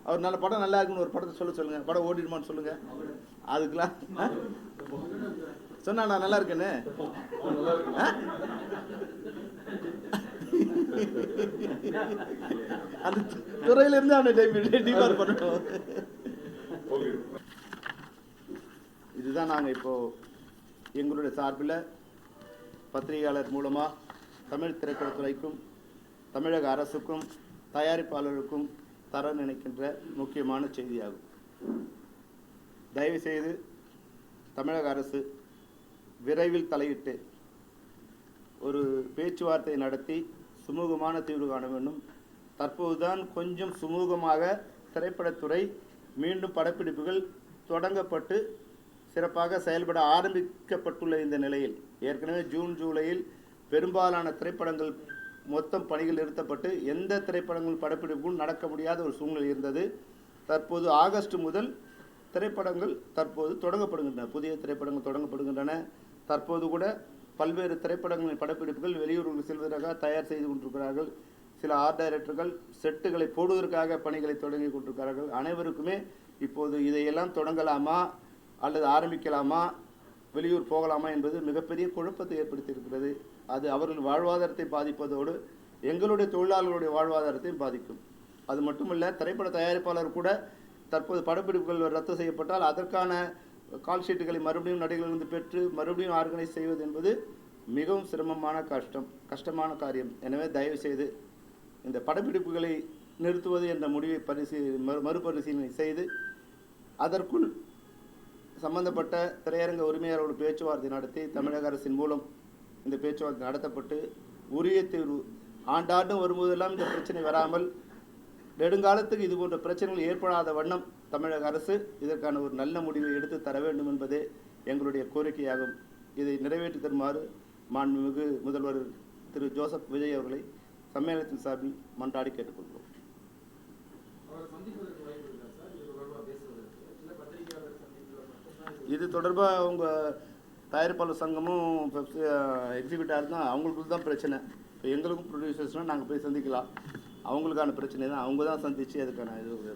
அவர் நல்ல படம் நல்லா இருக்குன்னு ஒரு படத்தை சொல்லுங்க, படம் ஓடிடுமான்னு சொல்லுங்க. அதுக்கெல்லாம் சொன்னா நான் நல்லா இருக்கேன்னு அந்த துறையில இருந்து அவனை டிபார் பண்ணணும். இதுதான் நாங்கள் இப்போ எங்களுடைய சார்பில் பத்திரிகையாளர் மூலமாக தமிழ் திரைப்படத்துறைக்கும் தமிழக அரசுக்கும் தயாரிப்பாளருக்கும் தர நினைக்கின்ற முக்கியமான செய்தியாகும். தயவுசெய்து தமிழக அரசு விரைவில் தலையிட்டு ஒரு பேச்சுவார்த்தை நடத்தி சுமூகமான தீர்வு காண வேண்டும். தற்போதுதான் கொஞ்சம் சுமூகமாக திரைப்படத்துறை மீண்டும் படப்பிடிப்புகள் தொடங்கப்பட்டு சிறப்பாக செயல்பட ஆரம்பிக்கப்பட்டுள்ள இந்த நிலையில் ஏற்கனவே ஜூன் ஜூலையில் பெரும்பாலான திரைப்படங்கள் மொத்தம் பணிகள் நிறுத்தப்பட்டு எந்த திரைப்படங்கள் படப்பிடிப்பும் நடக்க முடியாத ஒரு சூழ்நிலை இருந்தது. தற்போது ஆகஸ்ட் முதல் திரைப்படங்கள் தற்போது தொடங்கப்படுகின்றன, புதிய திரைப்படங்கள் தொடங்கப்படுகின்றன. தற்போது கூட பல்வேறு திரைப்படங்களின் படப்பிடிப்புகள் வெளியூர்களுக்கு செல்வதற்காக தயார் செய்து கொண்டிருக்கிறார்கள். சில ஆர்ட் டைரக்டர்கள் செட்டுகளை போடுவதற்காக பணிகளை தொடங்கி கொண்டிருக்கிறார்கள். அனைவருக்குமே இப்போது இதையெல்லாம் தொடங்கலாமா அல்லது ஆரம்பிக்கலாமா, வெளியூர் போகலாமா என்பது மிகப்பெரிய குழப்பத்தை ஏற்படுத்தியிருக்கிறது. அது அவர்கள் வாழ்வாதாரத்தை பாதிப்பதோடு எங்களுடைய தொழிலாளர்களுடைய வாழ்வாதாரத்தையும் பாதிக்கும். அது மட்டுமல்ல, திரைப்பட தயாரிப்பாளர் கூட தற்போது படப்பிடிப்புகள் ரத்து செய்யப்பட்டால் அதற்கான கால் ஷீட்டுகளை மறுபடியும் நடிகர்களிருந்து பெற்று மறுபடியும் ஆர்கனைஸ் செய்வது என்பது மிகவும் சிரமமான கஷ்டமான காரியம். எனவே தயவு செய்து இந்த படப்பிடிப்புகளை நிறுத்துவது என்ற முடிவை மறுபரிசீலனை செய்து அதற்குள் சம்பந்தப்பட்ட திரையரங்க உரிமையாளரோடு பேச்சுவார்த்தை நடத்தி தமிழக அரசின் மூலம் இந்த பேச்சுவார்த்தை நடத்தப்பட்டு உரிய தீர்வு ஆண்டாண்டும் வரும்போதெல்லாம் இந்த பிரச்சனை வராமல் நெடுங்காலத்துக்கு இது போன்ற பிரச்சனைகள் ஏற்படாத வண்ணம் தமிழக அரசு இதற்கான ஒரு நல்ல முடிவை எடுத்து தர வேண்டும் என்பதே எங்களுடைய கோரிக்கையாகும். இதை நிறைவேற்றி தருமாறு மாண்புமிகு முதல்வர் திரு ஜோசப் விஜய் அவர்களை சம்மேளனத்தின் சார்பில் மன்றாடி கேட்டுக்கொள்கிறோம். இது தொடர்பாக அவங்க தயாரிப்பாளர் சங்கமும் எக்ஸிபிட்டார் தான், அவங்களுக்கு தான் பிரச்சனை. இப்போ எங்களுக்கும் ப்ரொடியூசர்ஸ்னால் நாங்கள் போய் சந்திக்கலாம், அவங்களுக்கான பிரச்சனை தான் அவங்க தான் சந்தித்து அதுக்கான இது.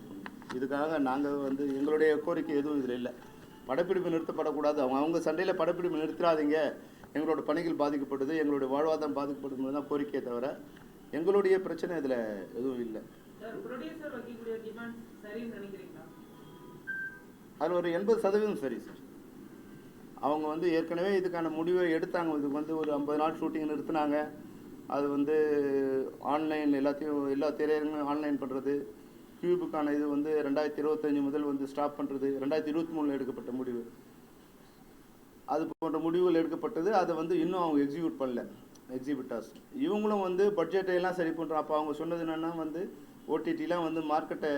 இதுக்காக நாங்கள் எங்களுடைய கோரிக்கை எதுவும் இதில் இல்லை. படப்பிடிப்பு நிறுத்தப்படக்கூடாது, அவங்க சண்டையில் படப்பிடிப்பு நிறுத்தாதீங்க, எங்களோட பணிகள் பாதிக்கப்படுது, எங்களுடைய வாழ்வாதாரம் பாதிக்கப்படுது தான் கோரிக்கையை தவிர எங்களுடைய பிரச்சனை இதில் எதுவும் இல்லை. அதில் ஒரு 80% சரி சார். அவங்க ஏற்கனவே இதுக்கான முடிவை எடுத்தாங்க. இதுக்கு ஒரு 50 நாள் ஷூட்டிங் நிறுத்தினாங்க. அது ஆன்லைன் எல்லா திரையரங்களும் ஆன்லைன் பண்ணுறது, கியூபுக்கான இது 2025 முதல் ஸ்டாப் பண்ணுறது 2023 எடுக்கப்பட்ட முடிவு. அது போன்ற முடிவுகள் எடுக்கப்பட்டது. அதை இன்னும் அவங்க எக்ஸிக்யூட் பண்ணல எக்ஸிபிட்டார்ஸ். இவங்களும் பட்ஜெட்டை எல்லாம் சரி பண்ணுறோம். அப்போ அவங்க சொன்னது என்னென்னா ஓடிடிலாம் மார்க்கெட்டை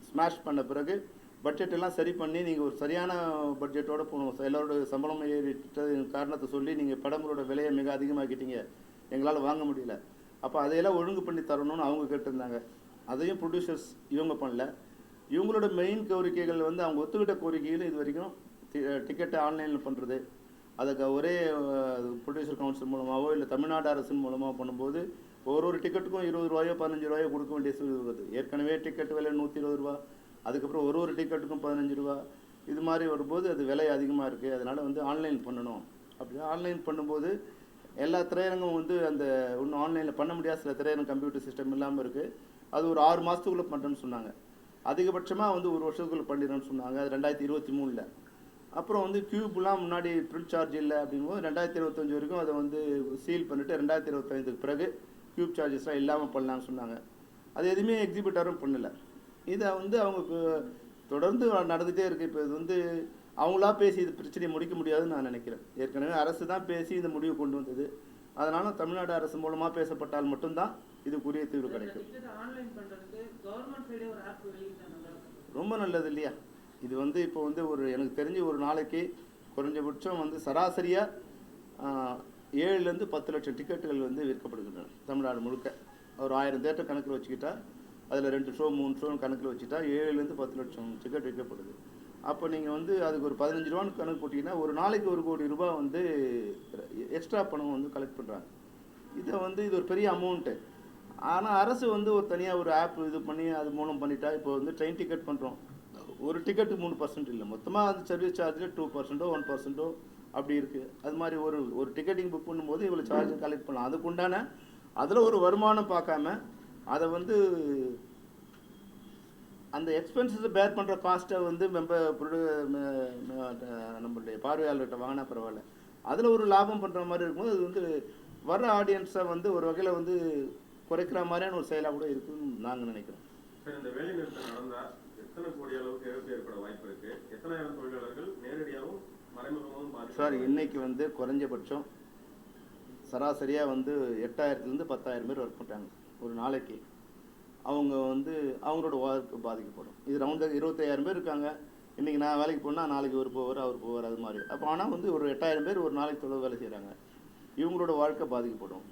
ஸ்மாஷ் பண்ண பிறகு பட்ஜெட்டெல்லாம் சரி பண்ணி நீங்கள் ஒரு சரியான பட்ஜெட்டோடு போகணும், எல்லோருடைய சம்பளம் ஏறிட்டது காரணத்தை சொல்லி நீங்கள் படங்களோட விலையை மிக அதிகமாக்கிட்டீங்க, எங்களால் வாங்க முடியல, அப்போ அதையெல்லாம் ஒழுங்கு பண்ணி தரணும்னு அவங்க கேட்டிருந்தாங்க. அதையும் ப்ரொடியூசர்ஸ் இவங்க பண்ணல. இவங்களோட மெயின் கோரிக்கைகள் அவங்க ஒத்துக்கிட்ட கோரிக்கைகள் இது வரைக்கும் டிக்கெட்டை ஆன்லைனில் பண்ணுறது, அதுக்கு ஒரே ப்ரொடியூசர் கவுன்சில் மூலமாகவோ இல்லை தமிழ்நாடு அரசின் மூலமாக பண்ணும்போது ஒரு டிக்கெட்டுக்கும் 20 ரூபாயோ 15 ரூபாயோ கொடுக்க வேண்டிய சூழ்நிலை வருது. ஏற்கனவே டிக்கெட் விலை 120 ரூபா, அதுக்கப்புறம் ஒரு டிக்கெட்டுக்கும் 15 ரூபா, இது மாதிரி வரும்போது அது விலை அதிகமாக இருக்குது. அதனால் ஆன்லைன் பண்ணணும். அப்படி ஆன்லைன் பண்ணும்போது எல்லா திரையரங்கும் அந்த இன்னும் ஆன்லைனில் பண்ண முடியாத சில திரையரங்கம் கம்ப்யூட்டர் சிஸ்டம் இல்லாமல் இருக்குது. அது ஒரு 6 மாதத்துக்குள்ளே பண்ணுறேன்னு சொன்னாங்க. அதிகபட்சமாக 1 வருஷத்துக்குள்ளே பண்ணிடுறேன்னு சொன்னாங்க. அது 2023. அப்புறம் கியூப்லாம் முன்னாடி பிரிண்ட் சார்ஜ் இல்லை அப்படிங்கும்போது 2025 வரைக்கும் அதை சீல் பண்ணிவிட்டு 2025க்கு பிறகு கியூப் சார்ஜஸ்லாம் இல்லாமல் பண்ணலான்னு சொன்னாங்க. அது எதுவுமே எக்ஸிபிட்டாரும் பண்ணலை. இதை அவங்க தொடர்ந்து நடந்துகிட்டே இருக்குது. இப்போ இது அவங்களா பேசி இது பிரச்சனையை முடிக்க முடியாதுன்னு நான் நினைக்கிறேன். ஏற்கனவே அரசு தான் பேசி இந்த முடிவு கொண்டு வந்தது. அதனால் தமிழ்நாடு அரசு மூலமாக பேசப்பட்டால் மட்டும்தான் இதுக்குரிய தீர்வு கிடைக்கும். ரொம்ப நல்லது இல்லையா? இது இப்போ ஒரு எனக்கு தெரிஞ்சு ஒரு நாளைக்கு குறைஞ்சபட்சம் சராசரியாக 7லேருந்து 10 லட்சம் டிக்கெட்டுகள் விற்கப்படுகின்றன தமிழ்நாடு முழுக்க. ஒரு 1000 தேட்டர் கணக்கில் வச்சுக்கிட்டா அதில் 2 ஷோ 3 ஷோன்னு கணக்கில் வச்சுட்டா 7லேருந்து 10 லட்சம் டிக்கெட் விற்கப்படுது. அப்போ நீங்கள் அதுக்கு ஒரு 15 ரூபான்னு கணக்கு போட்டிங்கன்னா ஒரு நாளைக்கு 1 கோடி ரூபாய் எக்ஸ்ட்ரா பணம் கலெக்ட் பண்ணுறாங்க. இதை இது ஒரு பெரிய அமௌண்ட்டு. ஆனால் அரசு வந்து ஒரு தனியாக ஒரு ஆப் இது பண்ணி அது மூலம் பண்ணிட்டா இப்போ வந்து ட்ரெயின் டிக்கெட் பண்ணுறோம், ஒரு டிக்கெட்டு 3% இல்லை, மொத்தமாக அந்த சர்வீஸ் சார்ஜில் 2%, 1% அப்படி இருக்குது. அது மாதிரி ஒரு ஒரு டிக்கெட்டிங் புக் பண்ணும்போது இவ்வளோ சார்ஜ் கலெக்ட் பண்ணலாம். அதுக்கு உண்டான அதில் ஒரு வருமானம் பார்க்காம அதை வந்து அந்த எக்ஸ்பென்சஸை பேர் பண்ணுற காஸ்ட்டை வந்து நம்மளுடைய பார்வையாளர்கிட்ட வாங்கினா பரவாயில்ல, அதில் ஒரு லாபம் பண்ணுற மாதிரி இருக்கும்போது அது வந்து வர்ற ஆடியன்ஸை வந்து ஒரு வகையில் வந்து குறைக்கிற மாதிரியான ஒரு செயலாக கூட இருக்குன்னு நாங்கள் நினைக்கிறோம். சார், இந்த வேலை நிறுத்தம் நடந்தால் எத்தனை கோடி அளவுக்கு இழப்பு ஏற்பட வாய்ப்பு இருக்கு? எத்தனாயிரம் தொழிலாளர்கள் நேரடியாகவும் மறைமுகமாகவும் பாதிப்பு? சார், இன்னைக்கு வந்து குறைஞ்சபட்சம் சராசரியாக வந்து 8000 to 10,000 பேர் ஒர்க் பண்ணுறாங்க ஒரு நாளைக்கு. அவங்க வந்து அவங்களோட ஒர்க்கு பாதிக்கப்படும். இது ரவுண்டாக 25,000 பேர் இருக்காங்க. இன்றைக்கி நான் வேலைக்கு போனால் நாளைக்கு ஒரு போவார், அவர் போவார், அது மாதிரி. அப்போ ஆனால் வந்து ஒரு 8,000 பேர் ஒரு நாளைக்கு தொடர் வேலை செய்கிறாங்க. இவங்களோட வாழ்க்கை பாதிக்கப்படும்.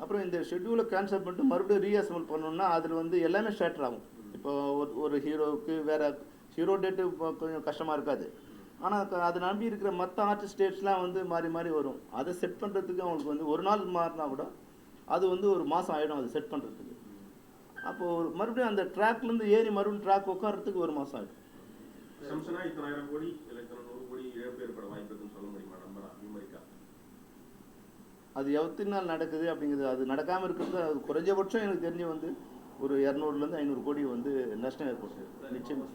அப்புறம் இந்த ஷெட்யூலை கேன்சல் பண்ணிட்டு மறுபடியும் ரீஅசம்பிள் பண்ணணும்னா அதில் வந்து எல்லாமே ஷேட்டர் ஆகும். இப்போ ஒரு ஹீரோவுக்கு வேறு ஹீரோ டேட்டு கொஞ்சம் கஷ்டமாக இருக்காது, ஆனால் அதை நம்பி இருக்கிற மற்ற ஆர்டிஸ்ட் டேட்ஸ்லாம் வந்து மாறி மாறி வரும். அதை செட் பண்ணுறதுக்கு அவங்களுக்கு வந்து ஒரு நாள் மாறினா கூட அது வந்து ஒரு மாதம் ஆகிடும் அது செட் பண்ணுறதுக்கு. அப்போது மறுபடியும் அந்த ட்ராக்லேருந்து ஏறி மறுபடியும் ட்ராக் உட்காரத்துக்கு ஒரு மாதம் ஆகிடும். இத்தனாயிரம் கோடி இல்லை 100 கோடி இழப்பு ஏற்பட வாய்ப்பு இருக்குன்னு சொல்ல முடியுமா? நம்பரா நியூமரிக்கா அது எத்தனை நாள் நடக்குது அப்படிங்கிறது, அது நடக்காமல் இருக்கிறது அது குறைஞ்சபட்சம் எனக்கு தெரிஞ்சு வந்து ஒரு 200 to 500 கோடி வந்து நஷ்டம் ஏற்படுது. நிச்சயம்.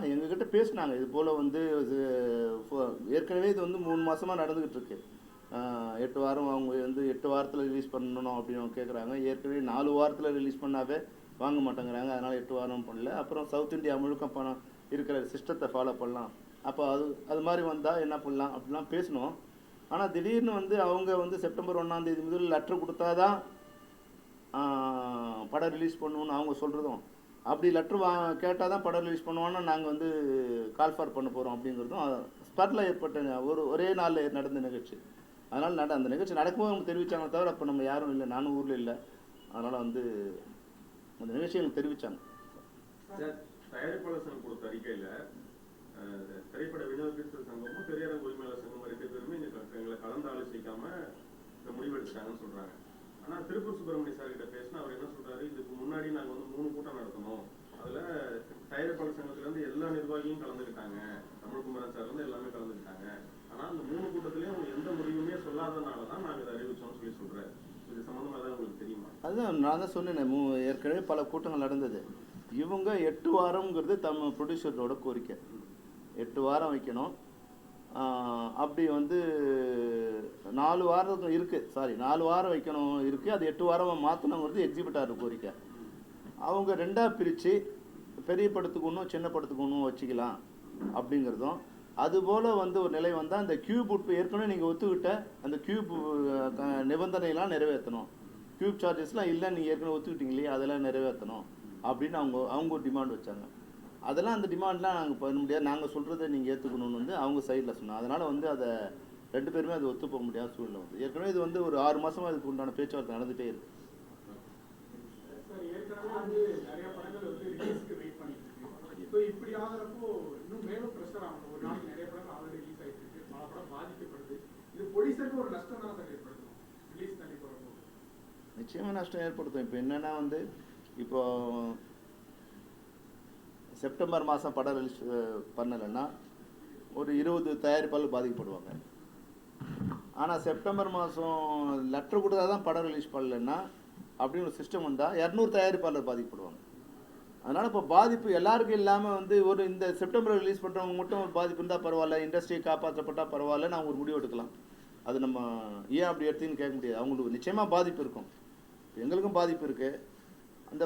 எங்ககிட்ட பேசினாங்க இது போல் வந்து ஏற்கனவே இது வந்து 3 மாதமாக நடந்துக்கிட்டு இருக்கு. 8 வாரம் அவங்க வந்து 8 வாரத்தில் ரிலீஸ் பண்ணணும் அப்படின்னு அவங்க கேட்குறாங்க. ஏற்கனவே 4 வாரத்தில் ரிலீஸ் பண்ணாவே வாங்க மாட்டேங்கிறாங்க. அதனால் 8 வாரம் பண்ணல. அப்புறம் சவுத் இந்தியா முழுக்க பணம் இருக்கிற சிஸ்டத்தை ஃபாலோ பண்ணலாம், அப்போ அது மாதிரி வந்தால் என்ன பண்ணலாம் அப்படிலாம் பேசணும். ஆனால் திடீர்னு வந்து அவங்க வந்து செப்டம்பர் 1ஆம் தேதி முதல் லெட்டர் கொடுத்தா தான் படம் ரிலீஸ் பண்ணணும்னு அவங்க சொல்கிறதும், அப்படி லெட்ரு கேட்டால் தான் படம் ரிலீஸ் பண்ணுவான்னு நாங்கள் வந்து கால் ஃபார் பண்ண போகிறோம் அப்படிங்கிறதும் ஸ்பாட்டில் ஏற்பட்ட ஒரே நாளில் நடந்த நிகழ்ச்சி. அதனால் அந்த நிகழ்ச்சி நடக்கும்போது அவங்க தெரிவித்தாங்க தவிர அப்போ நம்ம யாரும் இல்லை, நானும் ஊரில் இல்லை. அதனால் வந்து அந்த நிகழ்ச்சி எனக்கு தெரிவித்தாங்க. தயாரிப்பாளர் சங்கம் கொடுத்த அறிக்கையில் திரைப்பட விநியோகஸ்தர் சங்கமும் திரையரங்கு உரிமையாளர் சங்கம் 2 பேருமே எங்களை கலந்து ஆலோசிக்காம இந்த முடிவு எடுத்துட்டாங்கன்னு சொல்றாங்க. ஆனா திருப்பூர் சுப்பிரமணிய சார் கிட்ட பேசினா அவர் என்ன சொல்றாரு, இதுக்கு முன்னாடி நாங்க வந்து 3 கூட்டம் நடத்தணும், அதுல தயாரிப்பாளர் சங்கத்துல இருந்து எல்லா நிர்வாகியும் கலந்துக்கிட்டாங்க, தமிழ்குமரன் சார் வந்து எல்லாமே கலந்துக்கிட்டாங்க. ஆனா அந்த 3 கூட்டத்திலயும் அவங்க எந்த முடிவுமே சொல்லாதனாலதான் நாங்க இதை அறிவிச்சோம்னு சொல்றாரு. இது சம்பந்தமா தான் உங்களுக்கு தெரியுமா? அதுதான் நான் தான் சொன்னேன், ஏற்கனவே பல கூட்டங்கள் நடந்தது. இவங்க 8 வாரம்ங்கிறது ப்ரொடியூசரோட கோரிக்கை. 8 வாரம் வைக்கணும். அப்படி வந்து 4 வாரம் இருக்குது, 4 வாரம் வைக்கணும் இருக்குது. அது 8 வாரமாக மாற்றணுங்கிறது எக்ஸிபிட்டார் கோரிக்கை. அவங்க 2ஆக பிரித்து பெரிய படத்துக்கு ஒன்றும் சின்ன படத்துக்கு ஒன்றும் வச்சுக்கலாம் அப்படிங்கிறதும், அதுபோல் வந்து ஒரு நிலை வந்தால் அந்த கியூப் ஏற்கனவே நீங்கள் ஒத்துக்கிட்ட அந்த கியூப் நிபந்தனையெல்லாம் நிறைவேற்றணும். கியூப் சார்ஜஸ்லாம் இல்லை, நீங்கள் ஏற்கனவே ஒத்துக்கிட்டீங்களே அதெல்லாம் நிறைவேற்றணும் அப்படின்னு அவங்க ஒரு டிமாண்ட் வச்சாங்க. அதெல்லாம் அந்த டிமாண்ட்லாம் நாங்கள் பண்ண முடியாது, நாங்கள் சொல்கிறத நீங்கள் ஏற்றுக்கணும்னு வந்து அவங்க சைடில் சொன்னாங்க. அதனால் வந்து அதை 2 பேருமே அது ஒத்து போக முடியாத சூழ்நிலை வந்து ஏற்கனவே இது வந்து ஒரு 6 மாதமாக இதுக்கு உண்டான பேச்சுவார்த்தை நடந்துகிட்டே இருக்கு. நிச்சயமாக நஷ்டம் ஏற்படுத்தும். இப்போ என்னென்னா வந்து இப்போ செப்டம்பர் மாதம் படம் ரிலீஸ் பண்ணலைன்னா ஒரு 20 தயாரிப்பாளர் பாதிக்கப்படுவாங்க. ஆனால் செப்டம்பர் மாதம் லெட்டர் கொடுத்தா தான் படம் ரிலீஸ் பண்ணலைன்னா அப்படின்னு ஒரு சிஸ்டம் வந்தால் 200 தயாரிப்பாளர் பாதிக்கப்படுவாங்க. அதனால் இப்போ பாதிப்பு எல்லாருக்கும் இல்லாமல் வந்து ஒரு இந்த செப்டம்பர் ரிலீஸ் பண்ணுறவங்க மட்டும் ஒரு பாதிப்பு இருந்தால் பரவாயில்ல, இண்டஸ்ட்ரியை காப்பாற்றப்பட்டால் பரவாயில்ல, நான் ஒரு முடிவு எடுக்கலாம். அது நம்ம ஏன் அப்படி எடுத்துன்னு கேட்க முடியாது. அவங்களுக்கு நிச்சயமாக பாதிப்பு இருக்கும், எங்களுக்கும் பாதிப்பு இருக்குது. அந்த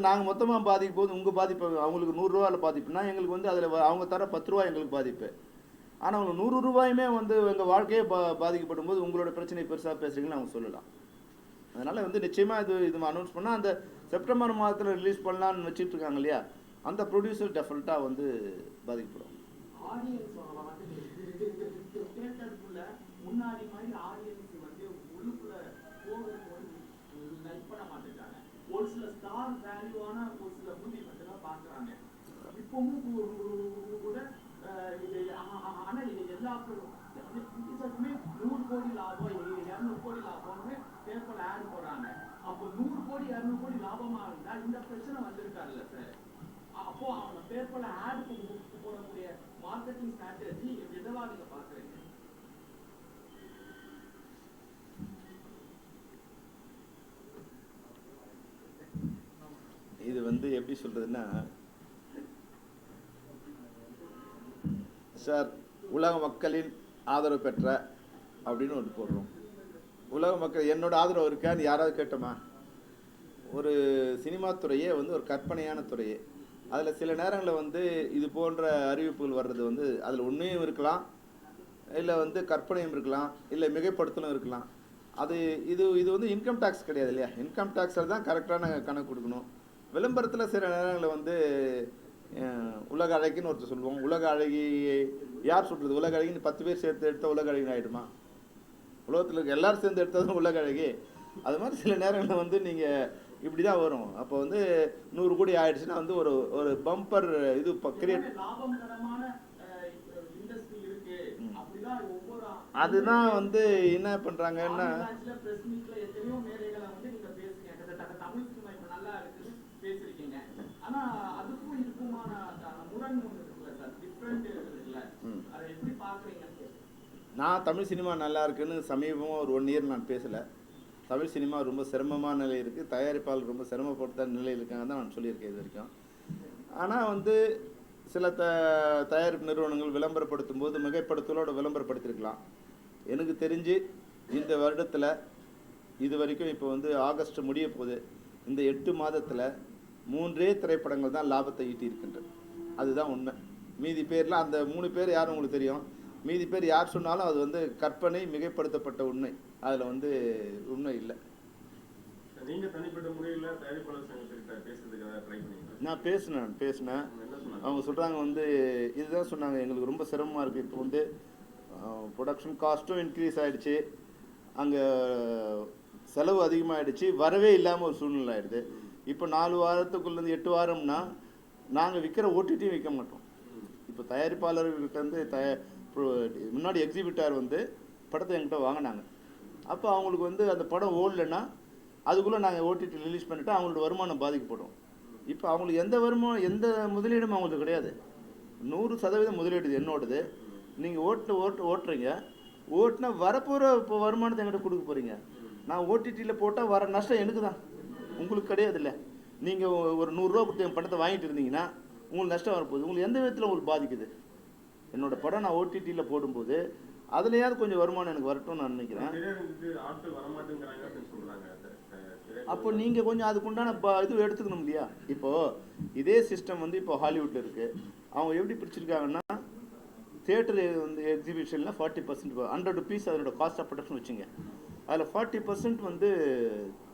நாங்கள் மொத்தமாக பாதிக்கும் போது உங்கள் பாதிப்பு அவங்களுக்கு 100 ரூபாயில் பாதிப்புனா எங்களுக்கு வந்து அதில் அவங்க தர 10 ரூபா எங்களுக்கு பாதிப்பு. ஆனால் அவங்க 100 ரூபாயுமே வந்து எங்கள் வாழ்க்கையே பாதிக்கப்படும் போது உங்களோட பிரச்சனை பெருசாக பேசுகிறீங்கன்னு அவங்க சொல்லலாம். அதனால் வந்து நிச்சயமாக இது அனௌன்ஸ் பண்ணால் அந்த செப்டம்பர் மாதத்தில் ரிலீஸ் பண்ணலான்னு வச்சுட்டு இருக்காங்க இல்லையா, அந்த ப்ரொடியூசர் டெஃபினட்டாக வந்து பாதிக்கப்படும். ஒரு சில ஸ்டார் வேல்யூவான ஒரு சில மூவி மட்டும் தான் பார்க்குறாங்க. இப்பவும் கூட இது ஆனா இது எல்லா புதுசாக்குமே 100 கோடி லாபம் 200 கோடி லாபம்னு பேப்பர்ல ஆட் போடுறாங்க. அப்போ 100 கோடி 200 கோடி லாபமா இருந்தா இந்த பிரச்சனை வந்திருக்காருல்ல சார். அப்போ அவங்க பேப்பர்ல ஆட் போடக்கூடிய மார்க்கெட்டிங் ஸ்ட்ராட்டஜி எதவா நீங்க பாக்குறீங்க? இது வந்து எப்படி சொல்றதுன்னா சார், உலக மக்களின் ஆதரவு பெற்ற அப்படின்னு ஒன்று போடுறோம். உலக மக்கள் என்னோட ஆதரவு இருக்கான்னு யாராவது கேட்டோமா? ஒரு சினிமா துறையே வந்து ஒரு கற்பனையான துறையே. அதில் சில நேரங்களில் வந்து இது போன்ற அறிவிப்புகள் வர்றது வந்து அதில் உண்மையும் இருக்கலாம், இல்லை வந்து கற்பனையும் இருக்கலாம், இல்லை மிகைப்படுத்தலும் இருக்கலாம். அது இது இது வந்து இன்கம் டேக்ஸ் கிடையாது இல்லையா? இன்கம் டேக்ஸில் தான் கரெக்டான கணக்கு கொடுக்கணும். விளம்பரத்தில் சில நேரங்களில் வந்து உலக அழகின்னு ஒருத்தர் சொல்லுவோம். உலக அழகி யார் சொல்கிறது? உலக அழகின்னு 10 பேர் சேர்த்து எடுத்தால் உலக அழகின்னு ஆகிடுமா? உலகத்தில் இருக்க எல்லாரும் சேர்ந்து எடுத்ததும் உலக அழகி. அது மாதிரி சில நேரங்களில் வந்து நீங்கள் இப்படி தான் வரும். அப்போ வந்து 100 கோடி ஆயிடுச்சுன்னா வந்து ஒரு ஒரு பம்பர் இது கிரியேட். அதுதான் வந்து என்ன பண்ணுறாங்கன்னா நான் தமிழ் சினிமா நல்லா இருக்குன்னு சமீபமாக ஒரு 1 இயர் நான் பேசலை. தமிழ் சினிமா ரொம்ப சிரமமான நிலை இருக்குது, தயாரிப்பாளர் ரொம்ப சிரமப்படுத்த நிலையில் இருக்காங்க தான் நான் சொல்லியிருக்கேன் இது வரைக்கும். ஆனால் வந்து சில தயாரிப்பு நிறுவனங்கள் விளம்பரப்படுத்தும் போது மிகைப்படுத்தலோட விளம்பரப்படுத்தியிருக்கலாம். எனக்கு தெரிஞ்சு இந்த வருடத்தில் இது வரைக்கும் இப்போ வந்து ஆகஸ்ட் முடிய போகுது, இந்த 8 மாதத்தில் 3 திரைப்படங்கள் தான் லாபத்தை ஈட்டியிருக்கின்றது. அதுதான் உண்மை. மீதி பேரில் அந்த 3 பேர் யாரும் உங்களுக்கு தெரியும். மீதி பேர் யார் சொன்னாலும் அது வந்து கற்பனை, மிகைப்படுத்தப்பட்ட உண்மை. அதில் வந்து உண்மை இல்லை. நீங்கள் தனிப்பட்ட முறையில் தயாரிப்பாளர் சங்கத்திட்ட பேசுறதுக்காக ட்ரை பண்ணீங்க? நான் பேசினேன். அவங்க சொல்கிறாங்க வந்து இதுதான் சொன்னாங்க, எங்களுக்கு ரொம்ப சிரமமாக இருக்குது. இப்போ வந்து ப்ரொடக்ஷன் காஸ்ட்டும் இன்க்ரீஸ் ஆகிடுச்சு, அங்கே செலவு அதிகமாகிடுச்சு, வரவே இல்லாமல் ஒரு சூழ்நிலை ஆகிடுது. இப்போ 4 வாரத்துக்குள்ளேருந்து 8 வாரம்னா நாங்கள் விற்கிற ஓடிடியும் விற்க மாட்டோம். இப்போ தயாரிப்பாளர்களுக்கு வந்து முன்னாடி எக்ஸிபிட்டார் வந்து படத்தை என்கிட்ட வாங்கினாங்க. அப்போ அவங்களுக்கு வந்து அந்த படம் ஓடலைன்னா அதுக்குள்ளே நாங்கள் ஓடிடி ரிலீஸ் பண்ணிவிட்டு அவங்களோட வருமானம் பாதிக்கப்படும். இப்போ அவங்களுக்கு எந்த முதலீடும் அவங்களுக்கு கிடையாது. 100% முதலீடு என்னோடது. நீங்கள் ஓட்டுறீங்க, ஓட்டுனா வரப்போகிற இப்போ வருமானத்தை என்கிட்ட கொடுக்க போகிறீங்க. நான் ஓடிடியில் போட்டால் வர நஷ்டம் எனக்கு தான், உங்களுக்கு கிடையாது இல்லை. நீங்கள் ஒரு 100 ரூபா கொடுத்து என் படத்தை வாங்கிட்டு இருந்தீங்கன்னா உங்களுக்கு நஷ்டம் வரப்போகுது. உங்களுக்கு எந்த விதத்தில் உங்களுக்கு பாதிக்குது? என்னோடய படம் நான் ஓடிடியில் போடும்போது அதுலையாவது கொஞ்சம் வருமானம் எனக்கு வரட்டும்னு நான் நினைக்கிறேன். அப்போ நீங்கள் கொஞ்சம் அதுக்குண்டான இது எடுத்துக்கணும் இல்லையா? இப்போது இதே சிஸ்டம் வந்து இப்போ ஹாலிவுட்டில் இருக்குது. அவங்க எப்படி பிடிச்சிருக்காங்கன்னா, தியேட்டர் வந்து எக்ஸிபிஷனில் 40% 100 rupees அதனோட காஸ்ட் ஆஃப் ப்ரொடக்ஷன் வச்சுங்க. அதில் 40% வந்து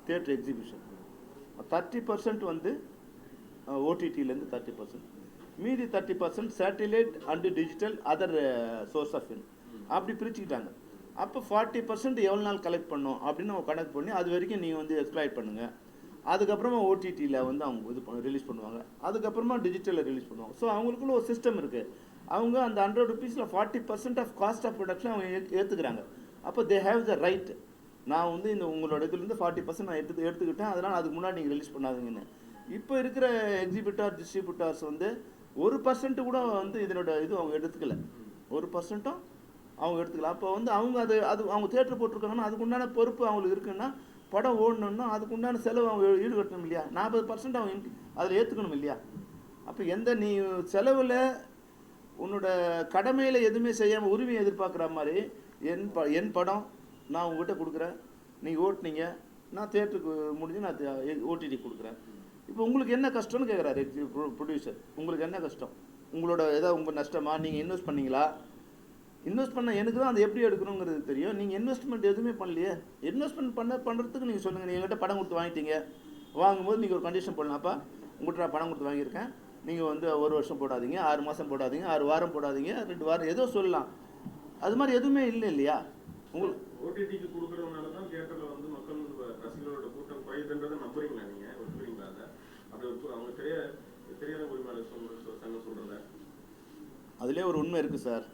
தியேட்டர் எக்ஸிபிஷன், 30% வந்து ஓடிடியிலேருந்து 30%, மீதி 30% satellite and digital other source of film. அப்படி பிரிச்சுக்கிட்டாங்க. அப்போ 40% எவ்வளோ நாள் கலெக்ட் பண்ணோம் அப்படின்னு அவங்க கணக்கு பண்ணி அது வரைக்கும் நீங்கள் வந்து எக்ஸ்ப்ளாய்ட் பண்ணுங்கள். அதுக்கப்புறமா ஓடிடியில் வந்து அவங்க இது ரிலீஸ் பண்ணுவாங்க, அதுக்கப்புறமா டிஜிட்டலில் ரிலீஸ் பண்ணுவாங்க. ஸோ அவங்களுக்குள்ள ஒரு சிஸ்டம் இருக்குது. அவங்க அந்த 100 rupeesல 40% ஆஃப் காஸ்ட் ஆஃப் ப்ரொடக்ஷன் அவங்க ஏற்றுக்கிறாங்க. அப்போ தே ஹேவ் த ரைட். நான் வந்து இந்த உங்களோட இதுலேருந்து 40% நான் எடுத்துக்கிட்டேன், அதனால் அதுக்கு முன்னாடி நீங்கள் ரிலீஸ் பண்ணாதீங்கன்னு. இப்போ இருக்கிற எக்ஸிபிட்டார் டிஸ்ட்ரிபியூட்டர்ஸ் வந்து 1% கூட வந்து இதனோட இது அவங்க எடுத்துக்கல, 1%ம் அவங்க எடுத்துக்கல. அப்போ வந்து அவங்க அது அவங்க தியேட்டர் போட்டிருக்காங்கன்னா அதுக்குண்டான பொறுப்பு அவங்களுக்கு இருக்குன்னா, படம் ஓடணுன்னா அதுக்குண்டான செலவு அவங்க ஈடுகட்டணும் இல்லையா? 40% அவங்க அதில் ஏற்றுக்கணும் இல்லையா? அப்போ நீ செலவில் உன்னோட கடமையில் எதுவுமே செய்யாமல் உரிமையை எதிர்பார்க்குற மாதிரி என் படம் நான் உங்கள்கிட்ட கொடுக்குறேன், நீங்கள் ஓட்டுனீங்க, நான் தியேட்டருக்கு முடிஞ்சு நான் ஓடிடி கொடுக்குறேன். இப்போ உங்களுக்கு என்ன கஷ்டம்னு கேட்குறாரு ப்ரொடியூசர். உங்களுக்கு என்ன கஷ்டம்? உங்களோட ஏதாவது உங்கள் நஷ்டமா? நீங்கள் இன்வெஸ்ட் பண்ணீங்களா? இன்வெஸ்ட் பண்ண எனக்கு தான் அது எப்படி எடுக்கணுங்கிறது தெரியும். நீங்கள் இன்வெஸ்ட்மெண்ட் எதுவுமே பண்ணலையே. இன்வெஸ்ட்மெண்ட் பண்ணுறதுக்கு நீங்கள் சொல்லுங்கள். நீங்கள் என்கிட்ட படம் கொடுத்து வாங்கிட்டீங்க, வாங்கும்போது நீங்கள் ஒரு கண்டிஷன் போடலாம். அப்போ உங்கள்கிட்ட நான் படம் கொடுத்து வாங்கியிருக்கேன், நீங்கள் வந்து 1 வருஷம் போடாதீங்க, 6 மாதம் போடாதீங்க, 6 வாரம் போடாதீங்க, 2 வாரம் ஏதோ சொல்லலாம். அது மாதிரி எதுவுமே இல்லை இல்லையா? உங்களுக்கு ஓடிடிக்கு கொடுக்குறதுனால தான் தியேட்டரில் வந்து மக்கள் ரசிகர்களோட கூட்டம் குறையுதுன்றதை நம்புறீங்களா? நீங்கள் ஒத்துக்கிறீங்களா? அதை அப்படி அவங்க தெரியாத உரிமையாளர் சங்கம் சொல்கிறத அதிலே ஒரு உண்மை இருக்குது சார்.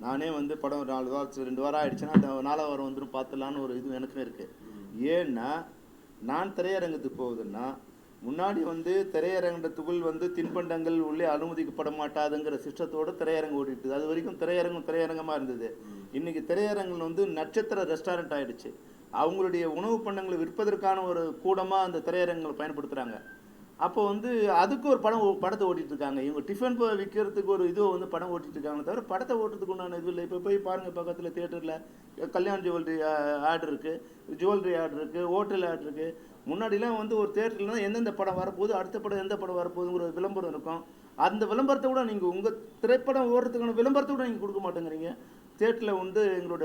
நானே வந்து படம் 4 வாரம் 2 வாரம் ஆகிடுச்சுன்னா அந்த 4 வாரம் வந்துடும் பார்த்துலான்னு ஒரு இது எனக்கும் இருக்குது. ஏன்னா நான் திரையரங்கத்துக்கு போகுதுன்னா முன்னாடி வந்து திரையரங்கத்துக்குள் வந்து தின்பண்டங்கள் உள்ளே அனுமதிக்கப்பட மாட்டாதுங்கிற சிஸ்டத்தோடு திரையரங்கம் ஓடிட்டுது. அது வரைக்கும் திரையரங்கமாக இருந்தது. இன்றைக்கி திரையரங்கம் வந்து நட்சத்திர ரெஸ்டாரண்ட் ஆகிடுச்சு. அவங்களுடைய உணவு பண்டங்களை விற்பதற்கான ஒரு கூடமாக அந்த திரையரங்களை பயன்படுத்துகிறாங்க. அப்போ வந்து அதுக்கு ஒரு படத்தை ஓட்டிகிட்டு இருக்காங்க. இவங்க டிஃபன் விற்கிறதுக்கு ஒரு இதுவை வந்து படம் ஓட்டிகிட்டு இருக்காங்க தவிர படத்தை ஓட்டுறதுக்கு உண்டான இது இல்லை. இப்போ போய் பாருங்கள், பக்கத்தில் தியேட்டரில் கல்யாண் ஜுவல்லரி ஆட் இருக்குது, ஜுவல்லரி ஆட் இருக்குது, ஹோட்டல் ஆட் இருக்குது. முன்னாடிலாம் வந்து ஒரு தியேட்டர்லாம் எந்தெந்த படம் வரப்போகுது, அடுத்த படம் எந்த படம் வரப்போகுதுங்கிற ஒரு விளம்பரம் இருக்கும். அந்த விளம்பரத்தை கூட நீங்கள் உங்கள் திரைப்படம் ஓடுறதுக்கான விளம்பரத்தை கூட நீங்கள் கொடுக்க மாட்டேங்கிறீங்க. தியேட்டரில் வந்து எங்களோட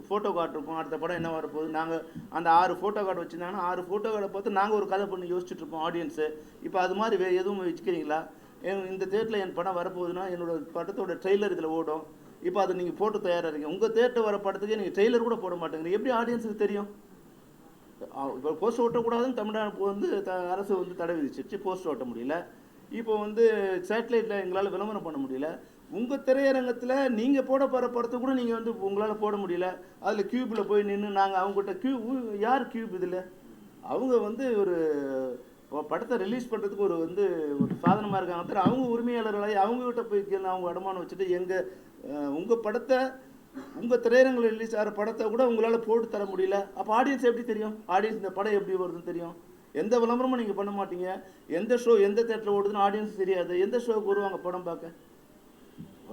ஃபோட்டோ கார்டு இருக்கும், அடுத்த படம் என்ன வரப்போகுது. நாங்கள் அந்த 6 ஃபோட்டோ கார்டு வச்சுருந்தாங்கன்னா 6 ஃபோட்டோ கார்டை பார்த்து நாங்கள் ஒரு கதை பண்ணி யோசிச்சுட்ருப்போம் ஆடியன்ஸு. இப்போ அது மாதிரி எதுவும் வச்சுக்கிறீங்களா? இந்த தியேட்டரில் என் படம் வரப்போகுதுன்னா என்னோட படத்தோட ட்ரெய்லர் இதில் ஓடும். இப்போ அதை நீங்கள் போட்டு தயாராக இருக்கீங்க. உங்கள் தியேட்டர் வர படத்துக்கே நீங்கள் ட்ரெய்லர் கூட போட மாட்டேங்கிறீங்க. எப்படி ஆடியன்ஸுக்கு தெரியும்? இப்போ போஸ்டர் ஓட்டக்கூடாதுன்னு தமிழ்நாடு வந்து அரசு வந்து தடை விதிச்சிருச்சு. போஸ்டர் ஓட்ட முடியல. இப்போ வந்து சேட்டலைட்டில் எங்களால் விளம்பரம் பண்ண முடியல. உங்கள் திரையரங்கத்தில் நீங்கள் போட போகிற படத்தை கூட நீங்கள் வந்து உங்களால் போட முடியல. அதில் க்யூப்பில் போய் நின்று நாங்கள் அவங்ககிட்ட யார் க்யூப் இதில்? அவங்க வந்து ஒரு படத்தை ரிலீஸ் பண்ணுறதுக்கு ஒரு வந்து ஒரு சாதனமாக இருக்காங்க தவிர அவங்க உரிமையாளர்களாக அவங்ககிட்ட போய் அவங்க அடமானம் வச்சுட்டு உங்கள் படத்தை உங்கள் திரையரங்கில் ரிலீஸ் ஆகிற படத்தை கூட உங்களால் போட்டு தர முடியல. அப்போ ஆடியன்ஸ் எப்படி தெரியும்? ஆடியன்ஸ் இந்த படம் எப்படி வருதுன்னு தெரியும்? எந்த விளம்பரமும் நீங்கள் பண்ண மாட்டீங்க. எந்த ஷோ எந்த தேட்டரில் ஓடுதுன்னு ஆடியன்ஸ் தெரியாது. எந்த ஷோவுக்கு வருவாங்க படம் பார்க்க?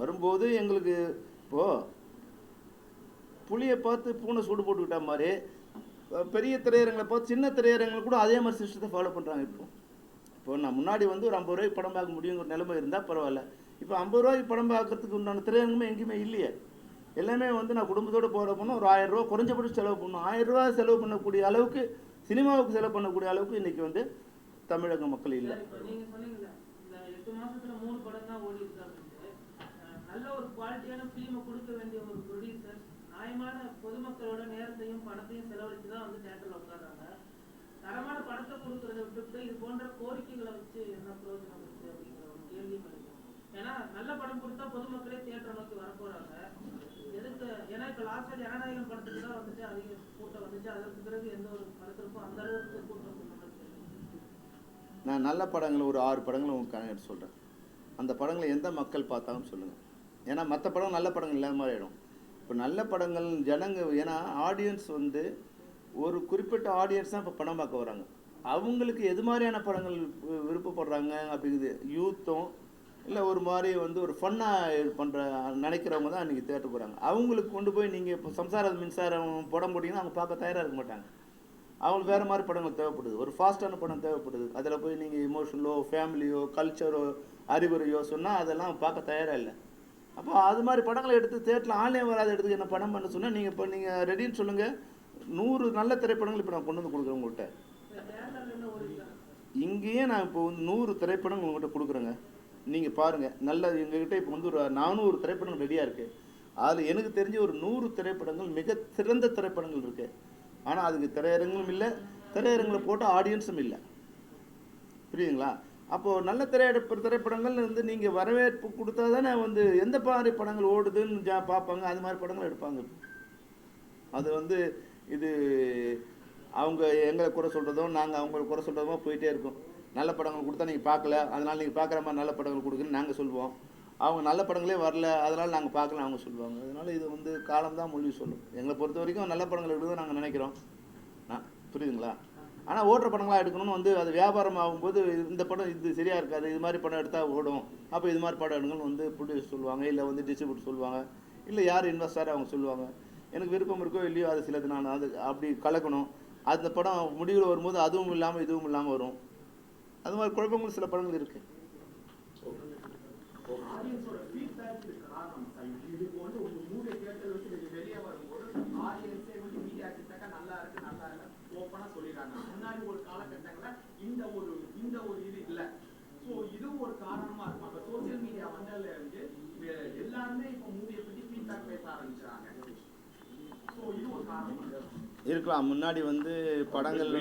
வரும்போது எங்களுக்கு இப்போது புளியை பார்த்து பூனை சூடு போட்டுக்கிட்ட மாதிரி பெரிய திரையரங்களை பார்த்து சின்ன திரையரங்களை கூட அதே மாதிரி சிஸ்டத்தை ஃபாலோ பண்ணுறாங்க. இப்போ நான் முன்னாடி வந்து ஒரு 50 ரூபாய்க்கு படம் பார்க்க முடியுங்கிற நிலைமை இருந்தால் பரவாயில்ல. இப்போ 50 ரூபாய்க்கு படம் பார்க்கறதுக்கு உண்டான திரையரங்கமே எங்கேயுமே இல்லையே. எல்லாமே வந்து நான் குடும்பத்தோடு போகிற போனால் ஒரு 1000 ரூபா குறைஞ்சபட்சம் செலவு பண்ணணும். 1000 ரூபா செலவு பண்ணக்கூடிய அளவுக்கு சினிமாவுக்கு செலவு பண்ணக்கூடிய அளவுக்கு இன்றைக்கி வந்து தமிழக மக்கள் இல்லை. நீங்கள் சொன்னீங்களா இந்த 8 மாதத்தில் 3 படம் தான் ஓடி இருக்காங்க. நல்ல ஒரு குவாலிட்டியான ஃபிலிமை கொடுக்க வேண்டிய ஒரு ப்ரொடியூசர் நியாயமான பொதுமக்களோட நேரத்தையும் பணத்தையும் செலவழித்து தான் வந்து தேட்டரில் உட்காடுறாங்க. தரமான படத்தை கொடுக்கறத விட்டுவிட்டு இது போன்ற கோரிக்கைகளை வச்சு என்ன பிரயோஜனம் இருக்குது அப்படிங்கிற ஒரு கேள்வி கிடைக்கும். ஏன்னா நல்ல படம் கொடுத்தா பொதுமக்களே தியேட்டரை நோக்கி வரப்போறாங்க. எதுக்கு? ஏன்னா இப்போ லாஸ்ட்டாக ஜனநாயகம் படத்துக்கு தான் வந்துட்டு அதிக கூட்டம் வந்துச்சு. அதற்கு பிறகு எந்த ஒரு படத்திற்கும் அந்த அளவுக்கு கூட்டம். நான் நல்ல படங்களை ஒரு 6 படங்களை உங்களுக்கு எடுத்து சொல்கிறேன். அந்த படங்களை எந்த மக்கள் பார்த்தாலும் சொல்லுங்கள். ஏன்னா மற்ற படம் நல்ல படங்கள் இல்லாத மாதிரி ஆகிடும். இப்போ நல்ல படங்கள் ஏன்னா ஆடியன்ஸ் வந்து ஒரு குறிப்பிட்ட ஆடியன்ஸ் தான் இப்போ படம் பார்க்க வராங்க. அவங்களுக்கு எது மாதிரியான படங்கள் விருப்பப்படுறாங்க அப்படிங்குது. யூத்தும் இல்லை ஒரு மாதிரி வந்து ஒரு ஃபன்னாக நினைக்கிறவங்க தான் இன்றைக்கி தேட்டர் போகிறாங்க. அவங்களுக்கு கொண்டு போய் நீங்கள் இப்போ சம்சார மின்சாரம் படம் போட்டிங்கன்னா அவங்க பார்க்க தயாராக இருக்க மாட்டாங்க. அவங்களுக்கு வேறு மாதிரி படங்கள் தேவைப்படுது. ஒரு ஃபாஸ்ட்டான படம் தேவைப்படுது. அதில் போய் நீங்கள் இமோஷனலோ ஃபேமிலியோ கல்ச்சரோ அறிவுரையோ சொன்னால் அதெல்லாம் பார்க்க தயாராக இல்லை. அப்போ அது மாதிரி படங்களை எடுத்து தேட்டரில் ஆன்லைன் வராத எடுத்து என்ன படம் பண்ண சொன்னால் நீங்கள் ரெடின்னு சொல்லுங்கள். 100 நல்ல திரைப்படங்கள் இப்போ நான் கொண்டு வந்து கொடுக்குறேன் உங்கள்கிட்ட. இங்கேயே நான் இப்போ வந்து 100 திரைப்படங்கள் உங்கள்கிட்ட கொடுக்குறேங்க. நீங்கள் பாருங்கள். நல்ல எங்ககிட்ட இப்போ வந்து ஒரு 400 திரைப்படங்கள் ரெடியாக இருக்குது. அதில் எனக்கு தெரிஞ்ச ஒரு 100 திரைப்படங்கள் மிக சிறந்த திரைப்படங்கள் இருக்குது. ஆனால் அதுக்கு திரையரங்களும் இல்லை, திரையரங்கில் போட்ட ஆடியன்ஸும் இல்லை. புரியுதுங்களா? அப்போது நல்ல திரைப்படங்கள் வந்து நீங்கள் வரவேற்பு கொடுத்தா தானே வந்து எந்த மாதிரி படங்கள் ஓடுதுன்னு பார்ப்பாங்க. அது மாதிரி படங்கள் எடுப்பாங்க. அது வந்து இது அவங்க எங்களை குறை சொல்கிறதோ நாங்கள் அவங்களை குறை சொல்கிறதோ போயிட்டே இருக்கும். நல்ல படங்கள் கொடுத்தா நீங்கள் பார்க்கல, அதனால் நீங்கள் பார்க்குற மாதிரி நல்ல படங்கள் கொடுக்குன்னு நாங்கள் சொல்லுவோம். அவங்க நல்ல படங்களே வரல, அதனால் நாங்கள் பார்க்கல அவங்க சொல்லுவாங்க. அதனால் இது வந்து காலம்தான் மொழி சொல்லும். எங்களை பொறுத்த வரைக்கும் நல்ல படங்கள் எடுக்கிறத நாங்கள் நினைக்கிறோம். புரியுதுங்களா? ஆனால் ஓட்டுற படங்களாக எடுக்கணும்னு வந்து அது வியாபாரம் ஆகும்போது இந்த படம் இது சரியாக இருக்காது, இது மாதிரி படம் எடுத்தால் ஓடும், அப்போ இது மாதிரி படம் எடுங்கன்னு வந்து ப்ரொடியூசர் சொல்லுவாங்க, இல்லை வந்து டிஸ்ட்ரிபியூட்டர் சொல்லுவாங்க, இல்லை யார் இன்வெஸ்டராக அவங்க சொல்லுவாங்க. எனக்கு விருப்பம் இருக்கோ இல்லையோ அது சிலது நான் அது அப்படி கலக்கணும். அந்த படம் முடிவில் வரும்போது அதுவும் இல்லாமல் இதுவும் இல்லாமல் வரும். அது மாதிரி குழப்பங்கள் சில படங்கள் இருக்குது. முன்னாடி ஒரு காலகட்டங்கள்ல இந்த ஒரு இது இல்ல. சோ இது ஒரு காரணமா இருக்கும். அப்ப சோசியல் மீடியா வந்ததுல இருந்து எல்லாருமே இப்ப மூவியை பத்தி ஃபீட்பேக் பேச ஆரம்பிச்சாங்க. சோ இது ஒரு காரணமா இருக்கலாம். முன்னாடி வந்து படங்கள்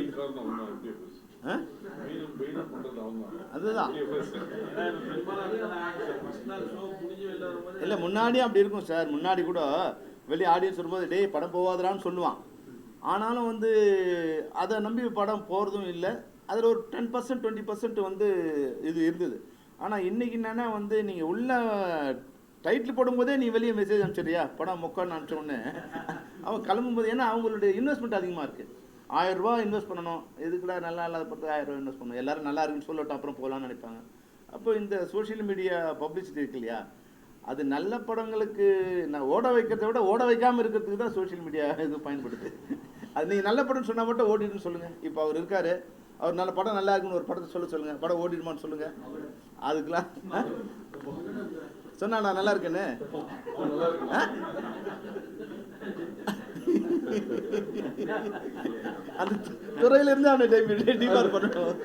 அதுதான் இல்லை, முன்னாடி அப்படி இருக்கும் சார். முன்னாடி கூட வெளியே ஆடியன்ஸ் வரும்போது டேய் படம் போவாதரான்னு சொல்லுவான். ஆனாலும் வந்து அதை நம்பி படம் போகிறதும் இல்லை. அதில் ஒரு 10% 20% வந்து இது இருந்தது. ஆனால் இன்றைக்கி என்னென்னா வந்து நீங்கள் உள்ள டைட்டில் போடும்போதே நீ வெளியே மெசேஜ் அனுப்பிச்சிடுறியா படம் மொக்கான்னு அனுப்பிச்சோடனே அவன் கிளம்பும்போது. ஏன்னா அவங்களுடைய இன்வெஸ்ட்மெண்ட் அதிகமாக இருக்குது. 1000 ரூபா இன்வெஸ்ட் பண்ணணும். எதுக்குடா நல்லா இல்லாத பார்த்து 1000 ரூபா இன்வெஸ்ட் பண்ணணும். எல்லோரும் நல்லா இருக்குன்னு சொல்லட்டும் அப்புறம் போகலான்னு நினைப்பாங்க. அப்போ இந்த சோஷியல் மீடியா பப்ளிசிட்டி இருக்கு இல்லையா, அது நல்ல படங்களுக்கு நான் ஓட வைக்கிறத விட ஓட வைக்காமல் இருக்கிறதுக்கு தான் சோஷியல் மீடியா இது பயன்படுது. அது நீங்கள் நல்ல படம்னு சொன்னால் மட்டும் ஓடிடுன்னு சொல்லுங்கள். இப்போ அவர் இருக்கார், அவர் நல்ல படம் நல்லா இருக்குன்னு ஒரு படத்தை சொல்லுங்கள், படம் ஓடிடுமான்னு சொல்லுங்கள். அதுக்கெலாம் சொன்னா நான் நல்லா இருக்கேன்னு அந்த துறையிலேருந்து அவனை டிபார் பண்ணணும்.